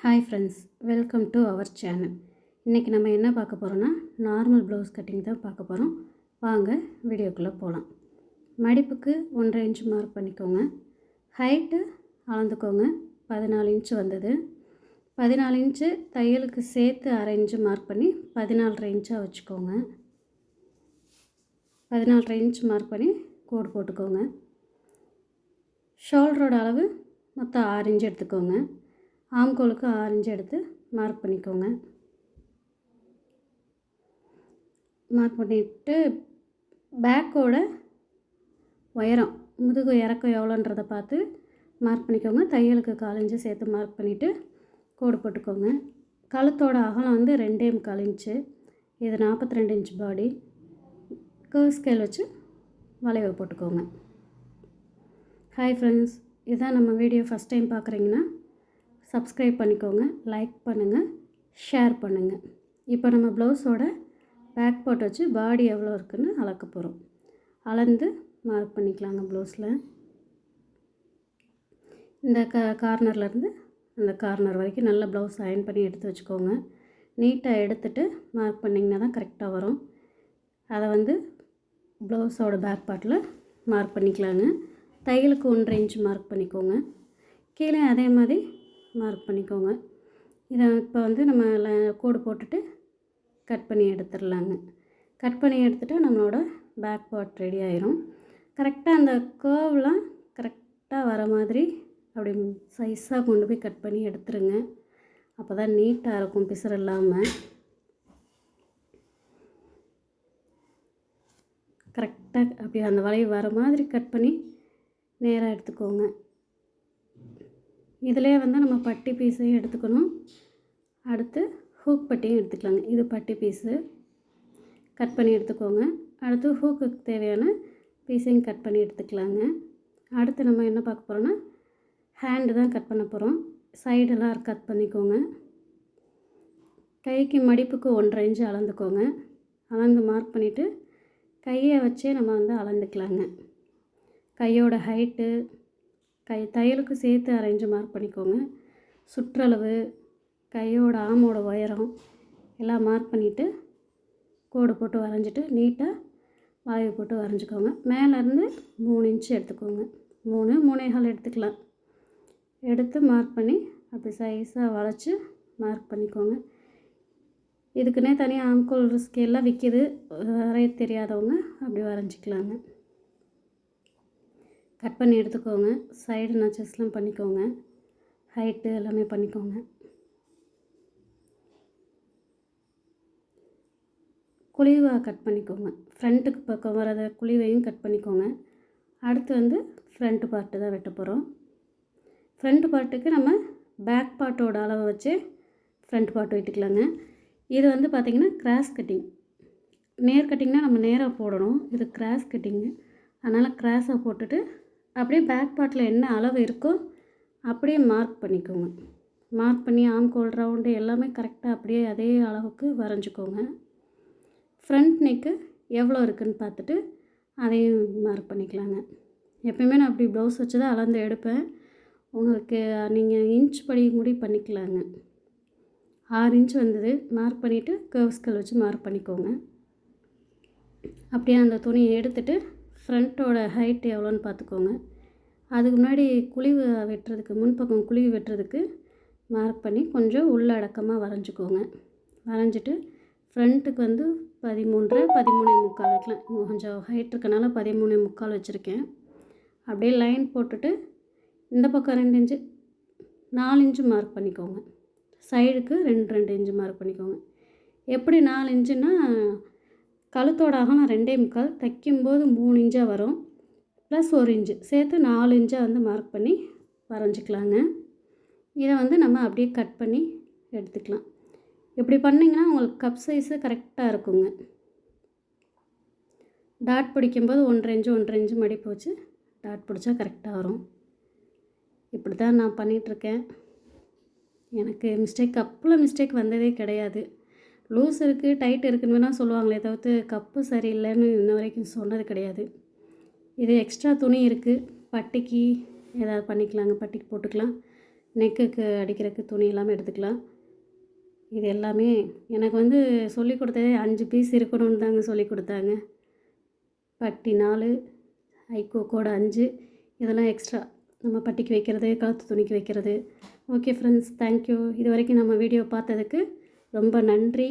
Hi friends, welcome to our channel. இன்றைக்கி நம்ம என்ன பார்க்க போகிறோன்னா நார்மல் ப்ளவுஸ் கட்டிங் தான் பார்க்க போகிறோம். வாங்க வீடியோக்குள்ளே போகலாம். மடிப்புக்கு 1.5 இன்ச் மார்க் பண்ணிக்கோங்க. ஹைட்டு அளந்துக்கோங்க. 14 இன்ச்சு வந்தது. 14 இன்ச்சு தையலுக்கு சேர்த்து 1/2 இன்ச்சு மார்க் பண்ணி 14.5 இன்ச்சாக வச்சுக்கோங்க. 14.5 இன்ச் மார்க் பண்ணி கோடு போட்டுக்கோங்க. ஷோல்டரோட அளவு மொத்தம் 6 இன்ச்சு எடுத்துக்கோங்க. ஆம்கோலுக்கு 6 இன்ச்சு எடுத்து மார்க் பண்ணிக்கோங்க. மார்க் பண்ணிவிட்டு பேக்கோட உயரம் முதுகு இறக்கம் எவ்வளோன்றதை பார்த்து மார்க் பண்ணிக்கோங்க. தையலுக்கு 4 இன்ச்சு சேர்த்து மார்க் பண்ணிவிட்டு கோடு போட்டுக்கோங்க. கழுத்தோட அகலம் வந்து 2.25 இன்ச்சு. இது 42 இன்ச் பாடி. கர்வ் ஸ்கேல் வச்சு வளைவு போட்டுக்கோங்க. ஹாய் ஃப்ரெண்ட்ஸ், இதுதான் நம்ம வீடியோ ஃபஸ்ட் டைம் பார்க்குறீங்கன்னா சப்ஸ்கிரைப் பண்ணிக்கோங்க, லைக் பண்ணுங்கள், ஷேர் பண்ணுங்கள். இப்போ நம்ம ப்ளவுஸோட பேக் பார்ட் வச்சு பாடி எவ்வளோ இருக்குதுன்னு அளக்க போகிறோம். அளந்து மார்க் பண்ணிக்கலாங்க. ப்ளவுஸில் இந்த கார்னர்லேருந்து அந்த கார்னர் வரைக்கும் நல்லா ப்ளவுஸ் அயர்ன் பண்ணி எடுத்து வச்சுக்கோங்க. நீட்டாக எடுத்துகிட்டு மார்க் பண்ணிங்கன்னா தான் கரெக்டாக வரும். அதை வந்து ப்ளவுஸோட பேக் பார்ட்டில் மார்க் பண்ணிக்கலாங்க. தையலுக்கு 1.5 இன்ச் மார்க் பண்ணிக்கோங்க. கீழே அதே மாதிரி மார்க் பண்ணிக்கோங்க. இதை இப்போ வந்து நம்ம கோடு போட்டுட்டு கட் பண்ணி எடுத்துடலாங்க. கட் பண்ணி எடுத்துகிட்டு நம்மளோட பேக் பார்ட் ரெடி ஆயிரும். கரெக்டாக அந்த கர்வ்லாம் கரெக்டாக வர மாதிரி அப்படி சைஸாக கொண்டு போய் கட் பண்ணி எடுத்துருங்க. அப்போ தான் நீட்டாக இருக்கும், பிசுறு இல்லாமல். கரெக்டாக அப்படி அந்த வளைவு வர மாதிரி கட் பண்ணி நேராக எடுத்துக்கோங்க. இதிலே வந்து நம்ம பட்டி பீஸையும் எடுத்துக்கணும். அடுத்து ஹூக் பட்டியும் எடுத்துக்கலாங்க. இது பட்டி பீஸு கட் பண்ணி எடுத்துக்கோங்க. அடுத்து ஹூக்குக்கு தேவையான பீஸையும் கட் பண்ணி எடுத்துக்கலாங்க. அடுத்து நம்ம என்ன பார்க்க போகிறோன்னா ஹேண்டு தான் கட் பண்ண போகிறோம். சைடெல்லாம் கட் பண்ணிக்கோங்க. கைக்கு மடிப்புக்கு 1.5 இன்ச்சு அளந்துக்கோங்க. அளந்து மார்க் பண்ணிவிட்டு கையை வச்சே நம்ம வந்து அளந்துக்கலாங்க. கையோட ஹைட்டு தையலுக்கு சேர்த்து 1/2 இன்ச்சு மார்க் பண்ணிக்கோங்க. சுற்றளவு, கையோட ஆமோட உயரம் எல்லாம் மார்க் பண்ணிவிட்டு கோடு போட்டு வரைஞ்சிட்டு நீட்டாக வளைவு போட்டு வரைஞ்சிக்கோங்க. மேலேருந்து 3 இன்ச்சு எடுத்துக்கோங்க. 3, 3.25 எடுத்துக்கலாம். எடுத்து மார்க் பண்ணி அப்படி சைஸாக வளைச்சி மார்க் பண்ணிக்கோங்க. இதுக்குன்னே தனியாக ஆம்கோல் ஸ்கேல்லாம் விற்கிது. வரைய தெரியாதவங்க அப்படி வரைஞ்சிக்கலாங்க. கட் பண்ணி எடுத்துக்கோங்க. சைடு நச்சஸ்லாம் பண்ணிக்கோங்க. ஹைட்டு எல்லாமே பண்ணிக்கோங்க. குழிவாக கட் பண்ணிக்கோங்க. ஃப்ரண்ட்டுக்கு பக்கம் வரத குழிவையும் கட் பண்ணிக்கோங்க. அடுத்து வந்து ஃப்ரண்ட்டு பார்ட்டு தான் வெட்ட போகிறோம். ஃப்ரண்ட் பார்ட்டுக்கு நம்ம பேக் பார்ட்டோட அளவை வச்சு ஃப்ரண்ட் பார்ட் வெட்டிக்கலாங்க. இது வந்து பார்த்திங்கன்னா கிராஸ் கட்டிங். நேர் கட்டிங்னால் நம்ம நேராக போடணும். இது கிராஸ் கட்டிங்கு. அதனால் கிராஸாக போட்டுட்டு அப்படியே பேக் பார்ட்டில் என்ன அளவு இருக்கோ அப்படியே மார்க் பண்ணிக்கோங்க. மார்க் பண்ணி ஆம்கோல் ரவுண்டு எல்லாமே கரெக்டாக அப்படியே அதே அளவுக்கு வரைஞ்சிக்கோங்க. ஃப்ரண்ட் நெக்கு எவ்வளோ இருக்குதுன்னு பார்த்துட்டு அதையும் மார்க் பண்ணிக்கலாங்க. எப்பயுமே நான் அப்படி ப்ளவுஸ் வச்சு தான் அளந்து எடுப்பேன். உங்களுக்கு நீங்கள் இன்ச் படி முடி பண்ணிக்கலாங்க. 6 இன்ச் வந்தது. மார்க் பண்ணிவிட்டு கர்வ் ஸ்கேல் வச்சு மார்க் பண்ணிக்கோங்க. அப்படியே அந்த துணியை எடுத்துகிட்டு ஃப்ரண்ட்டோட ஹைட் எவ்வளோன்னு பார்த்துக்கோங்க. அதுக்கு முன்னாடி குழிவு வெட்டுறதுக்கு முன்பக்கம் குழிவு வெட்டுறதுக்கு மார்க் பண்ணி கொஞ்சம் உள்ளடக்கமாக வரைஞ்சிக்கோங்க. வரைஞ்சிட்டு ஃப்ரண்ட்டுக்கு வந்து 13.5, 13.25 வைக்கலாம். கொஞ்சம் ஹைட் இருக்கனால 13.25 வச்சுருக்கேன். அப்படியே லைன் போட்டுட்டு இந்த பக்கம் 2 இன்ச்சு 4 இன்ச்சு மார்க் பண்ணிக்கோங்க. சைடுக்கு 2 இன்ச்சு மார்க் பண்ணிக்கோங்க. எப்படி 4 இன்ச்சுன்னா கழுத்தோட அகலம் 2.25, தைக்கும்போது 3 இன்ச்சாக வரும். ப்ளஸ் 1 இன்ச்சு சேர்த்து 4 இன்ச்சாக வந்து மார்க் பண்ணி வரைஞ்சிக்கலாங்க. இதை வந்து நம்ம அப்படியே கட் பண்ணி எடுத்துக்கலாம். இப்படி பண்ணிங்கன்னா உங்களுக்கு கப் சைஸு கரெக்டாக இருக்குங்க. டாட் பிடிக்கும்போது 1.5 இன்ச்சு மடிப்பு வச்சு டாட் பிடிச்சா கரெக்டாக வரும். இப்படி தான் நான் பண்ணிகிட்ருக்கேன். எனக்கு கப்பில் மிஸ்டேக் வந்ததே கிடையாது. லூஸ் இருக்குது, டைட் இருக்குதுன்னு வேணால் சொல்லுவாங்களே தவிர்த்து கப்பு சரியில்லைன்னு இன்ன வரைக்கும் சொன்னது கிடையாது. இது எக்ஸ்ட்ரா துணி இருக்குது. பட்டிக்கு ஏதாவது பண்ணிக்கலாங்க. பட்டிக்கு போட்டுக்கலாம். நெக்குக்கு அடிக்கிறதுக்கு துணி எல்லாமே எடுத்துக்கலாம். இது எல்லாமே எனக்கு வந்து சொல்லிக் கொடுத்ததே 5 பீஸ் இருக்கணும்னு தாங்க சொல்லிக் கொடுத்தாங்க. பட்டி 4, ஐகோக்கோட 5, இதெல்லாம் எக்ஸ்ட்ரா நம்ம பட்டிக்கு வைக்கிறது, கழுத்து துணிக்கு வைக்கிறது. Okay friends, thank you. இது வரைக்கும் நம்ம வீடியோ பார்த்ததுக்கு ரொம்ப நன்றி.